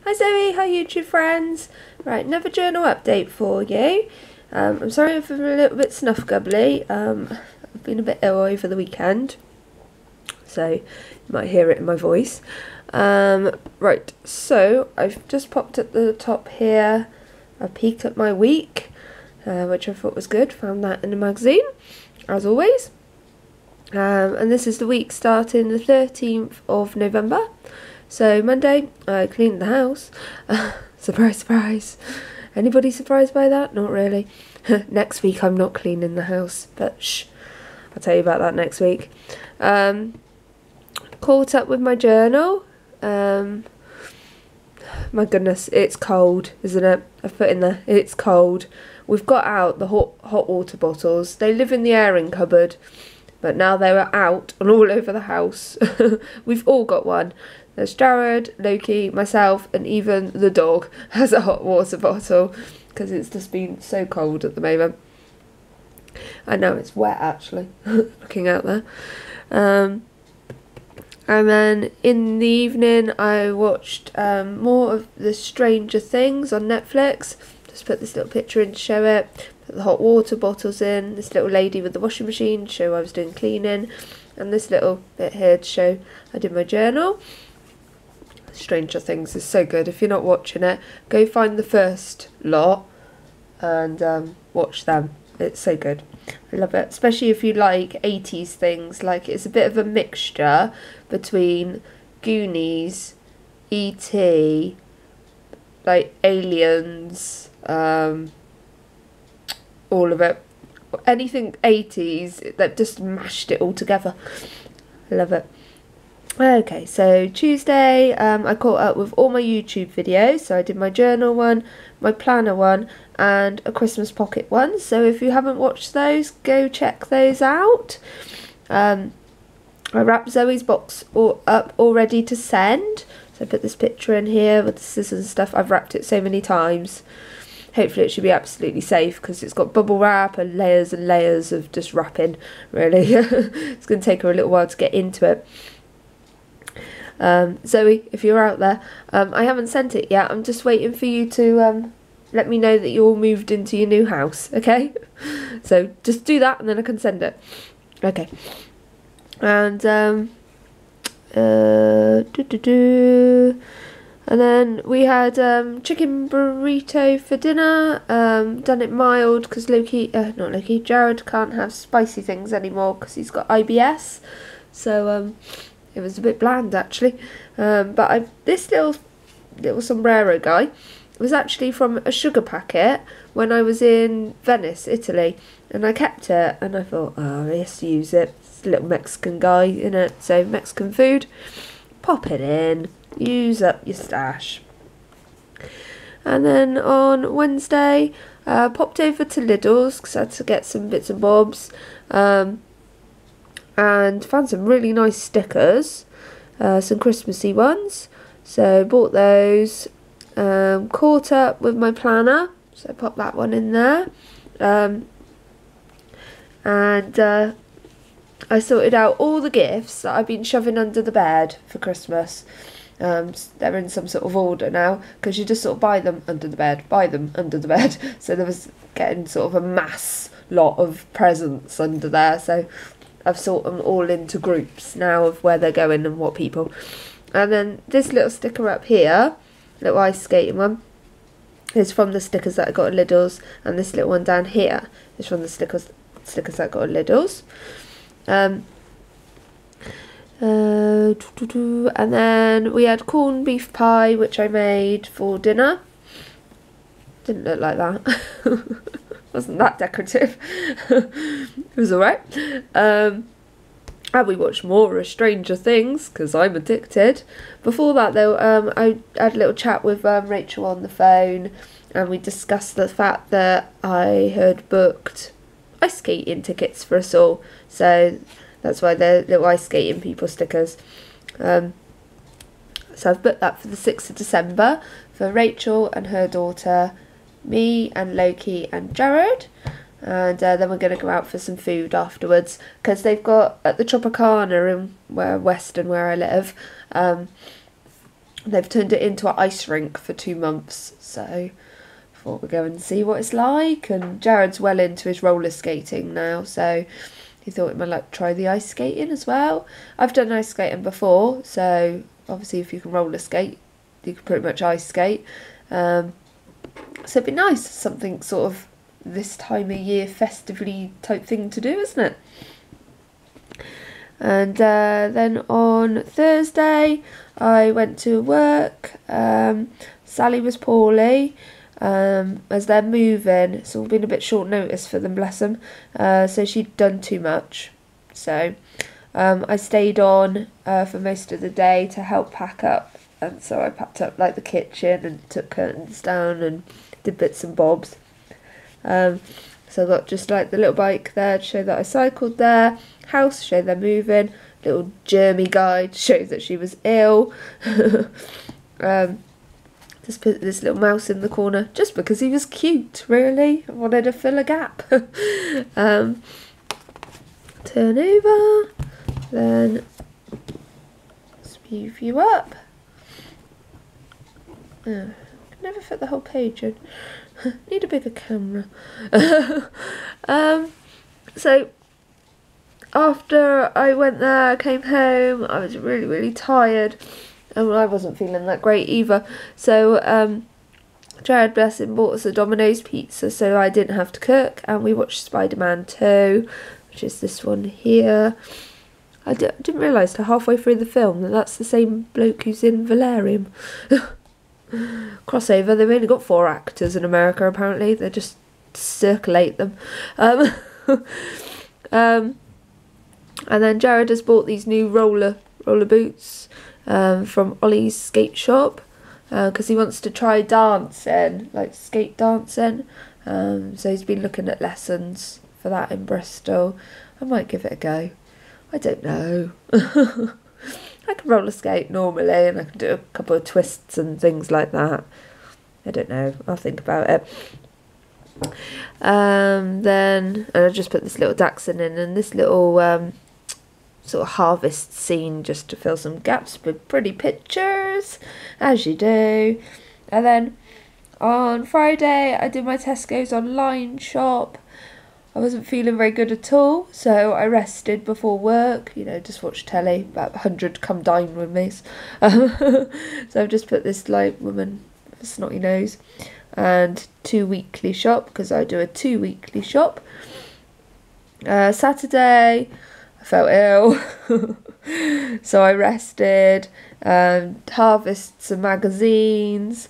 Hi Zoe, hi YouTube friends. Right, another journal update for you. I'm sorry if I'm a little bit snuff gubbly. I've been a bit ill over the weekend, so you might hear it in my voice. Right, so I've just popped at the top here a peek at my week, which I thought was good. Found that in a magazine, as always. And this is the week starting the 13th of November. So Monday, I cleaned the house. Surprise, surprise. Anybody surprised by that? Not really. Next week I'm not cleaning the house, but shh, I'll tell you about that next week. Caught up with my journal. My goodness, it's cold, isn't it? I've put in there, it's cold. We've got out the hot water bottles. They live in the airing cupboard, but now they are out and all over the house. We've all got one. There's Jared, Loki, myself, and even the dog has a hot water bottle because it's just been so cold at the moment. I know it's wet actually, looking out there. And then in the evening I watched more of the Stranger Things on Netflix. Just put this little picture in to show it. Put the hot water bottles in. This little lady with the washing machine to show I was doing cleaning. And this little bit here to show I did my journal. Stranger Things is so good. If you're not watching it, go find the first lot and watch them. It's so good. I love it, especially if you like 80s things. Like, it's a bit of a mixture between Goonies, E.T., like Aliens, all of it. Anything 80s, they've just mashed it all together. I love it. Okay, so Tuesday I caught up with all my YouTube videos. So I did my journal one, my planner one, and a Christmas pocket one. So if you haven't watched those, go check those out. I wrapped Zoe's box up all ready to send. So I put this picture in here with the scissors and stuff. I've wrapped it so many times. Hopefully it should be absolutely safe because it's got bubble wrap and layers of just wrapping, really. It's going to take her a little while to get into it. Zoe, if you're out there, I haven't sent it yet. I'm just waiting for you to let me know that you all moved into your new house, okay? So just do that and then I can send it. Okay. And and then we had chicken burrito for dinner. Done it mild because Jared can't have spicy things anymore because he's got IBS. So it was a bit bland actually, but this little sombrero guy was actually from a sugar packet when I was in Venice, Italy, and I kept it and I thought, oh, I have to use it. It's a little Mexican guy in it, so Mexican food, pop it in, use up your stash. And then on Wednesday, popped over to Lidl's because I had to get some bits and bobs. And found some really nice stickers, some Christmassy ones, so bought those. Caught up with my planner, so I popped that one in there, and I sorted out all the gifts that I've been shoving under the bed for Christmas. They're in some sort of order now because you just sort of buy them under the bed, so there was getting sort of a mass lot of presents under there, so I've sorted them all into groups now of where they're going and what people. And then this little sticker up here, little ice skating one, is from the stickers that I got at Lidl's, and this little one down here is from the stickers that I got at Lidl's. And then we had corned beef pie, which I made for dinner. Didn't look like that. Wasn't that decorative. It was alright. And we watched more of Stranger Things because I'm addicted. Before that though, I had a little chat with Rachel on the phone, and we discussed the fact that I had booked ice skating tickets for us all, so that's why they're little ice skating people stickers. So I've booked that for the 6th of December for Rachel and her daughter, me and Loki and Jared, and then we're going to go out for some food afterwards because they've got at the Tropicana in where I live, They've turned it into an ice rink for 2 months, so thought we'd go and see what it's like. And Jared's well into his roller skating now, so he thought he might like try the ice skating as well. I've done ice skating before, so obviously if you can roller skate, you can pretty much ice skate. So it'd be nice, something sort of this time of year festively type thing to do, isn't it? And then on Thursday I went to work. Sally was poorly as they're moving. It's all been a bit short notice for them, bless them. So she'd done too much. So I stayed on for most of the day to help pack up. And so I packed up like the kitchen and took curtains down and did bits and bobs. So I got just like the little bike there to show that I cycled there. House, show they're moving. Little germy guide, show that she was ill. Just put this little mouse in the corner just because he was cute, really. I wanted to fill a gap. Turn over. Then let's move you up. I can never fit the whole page in. Need a bigger camera. So after I went there, I came home, I was really, really tired. And I wasn't feeling that great either. So Jared, bless him, bought us a Domino's pizza so I didn't have to cook. And we watched Spider-Man 2, which is this one here. I didn't realise till halfway through the film that that's the same bloke who's in Valerian. Crossover. They've only got 4 actors in America apparently. They just circulate them. And then Jared has bought these new roller boots from Ollie's skate shop because he wants to try dancing, like skate dancing. So he's been looking at lessons for that in Bristol. I might give it a go. I don't know. I can roller skate normally and I can do a couple of twists and things like that. I don't know. I'll think about it. Then I just put this little dachshund in and this little sort of harvest scene just to fill some gaps with pretty pictures, as you do. And then on Friday I did my Tesco's online shop. I wasn't feeling very good at all, so I rested before work, you know, just watched telly. About 100 come dine with me. So I've just put this like woman with a snotty nose and 2 weekly shop, because I do a 2 weekly shop. Saturday I felt ill, so I rested, harvested some magazines,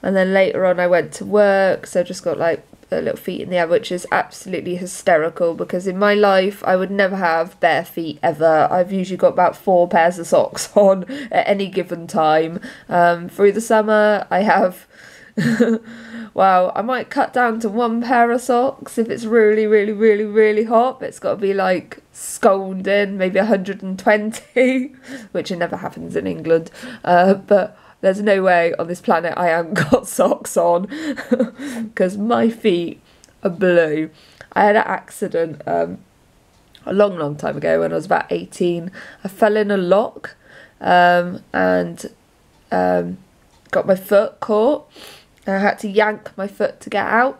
and then later on I went to work, so I just got like a little feet in the air, which is absolutely hysterical because in my life I would never have bare feet ever. I've usually got about 4 pairs of socks on at any given time. Through the summer I have wow, I might cut down to 1 pair of socks if it's really, really, really, really hot, but it's got to be like scalding, maybe 120, which it never happens in England, but there's no way on this planet I haven't got socks on because my feet are blue. I had an accident a long, long time ago when I was about 18. I fell in a lock and got my foot caught. I had to yank my foot to get out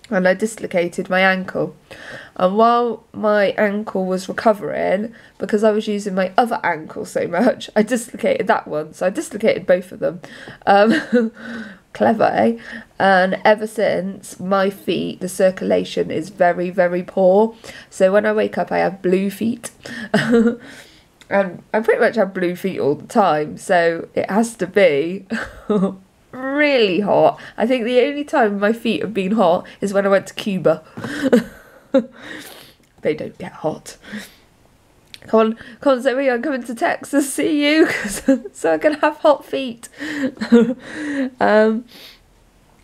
and I dislocated my ankle. And while my ankle was recovering, because I was using my other ankle so much, I dislocated that one. So I dislocated both of them. Clever, eh? And ever since, my feet, the circulation is very, very poor. So when I wake up, I have blue feet. And I pretty much have blue feet all the time. So it has to be really hot. I think the only time my feet have been hot is when I went to Cuba. They don't get hot. Come on, Zoe, I'm coming to Texas, see you, so I can have hot feet.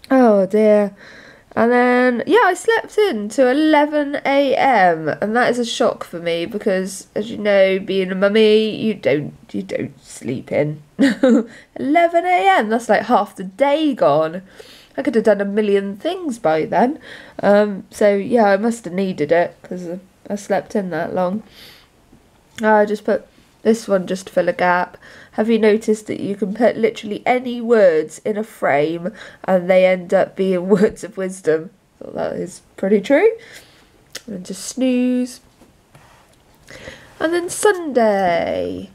Oh dear. And then, yeah, I slept in to 11 a.m. and that is a shock for me because, as you know, being a mummy, you don't sleep in. 11 a.m, that's like half the day gone. I could have done a million things by then. So, yeah, I must have needed it because I slept in that long. I just put This one just fill a gap. Have you noticed that you can put literally any words in a frame and they end up being words of wisdom? I thought that is pretty true. And just snooze. And then Sunday.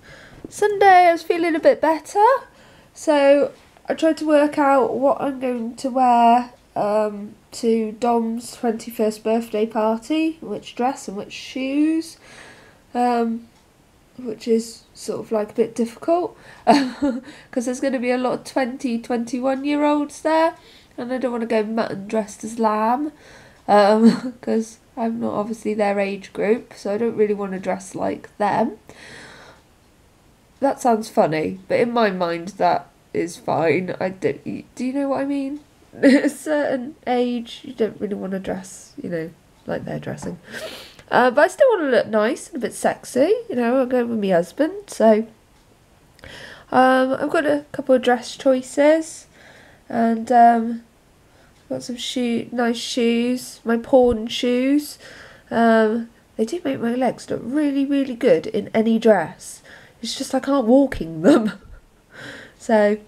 Sunday I was feeling a bit better. So I tried to work out what I'm going to wear to Dom's 21st birthday party. Which dress and which shoes. Which is sort of like a bit difficult because there's going to be a lot of 20, 21-year-olds there, and I don't want to go mutton dressed as lamb because I'm not obviously their age group, so I don't really want to dress like them. That sounds funny, but in my mind that is fine. Do you know what I mean? At a certain age, you don't really want to dress, like they're dressing. But I still want to look nice and a bit sexy, I'm going with my husband, so I've got a couple of dress choices, and I've got some nice shoes, my pawn shoes. They do make my legs look really, really good in any dress. It's just I can't walk in them. So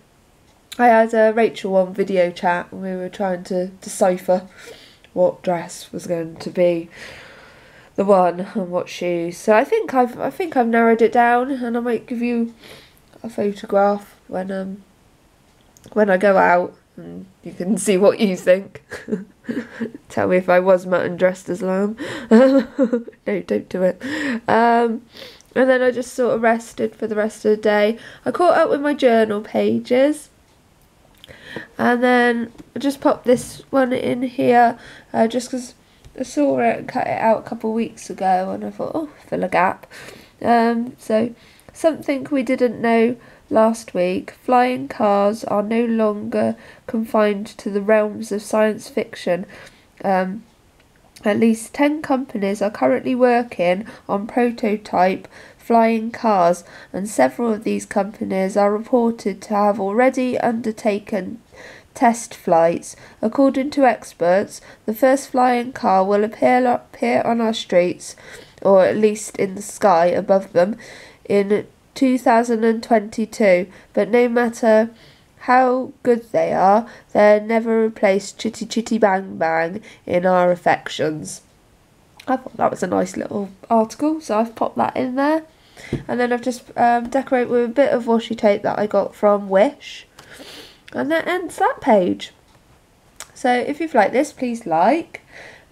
I had Rachel on video chat and we were trying to decipher what dress was going to be the one and what shoes. So I think I've narrowed it down, and I might give you a photograph when I go out, and you can see what you think. Tell me if I was mutton dressed as lamb. No, don't do it. And then I just sort of rested for the rest of the day. I caught up with my journal pages, and then I just popped this one in here just because I saw it and cut it out a couple of weeks ago, and I thought, oh, fill a gap. So, something we didn't know last week: flying cars are no longer confined to the realms of science fiction. At least 10 companies are currently working on prototype flying cars, and several of these companies are reported to have already undertaken test flights. According to experts, the first flying car will appear on our streets, or at least in the sky above them, in 2022. But no matter how good they are, they'll never replace Chitty Chitty Bang Bang in our affections. I thought that was a nice little article, so I've popped that in there. And then I've just decorated with a bit of washi tape that I got from Wish. And that ends that page. So if you've liked this, please like.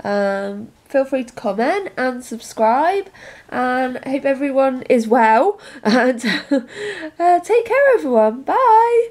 Feel free to comment and subscribe. And I hope everyone is well. And take care, everyone. Bye.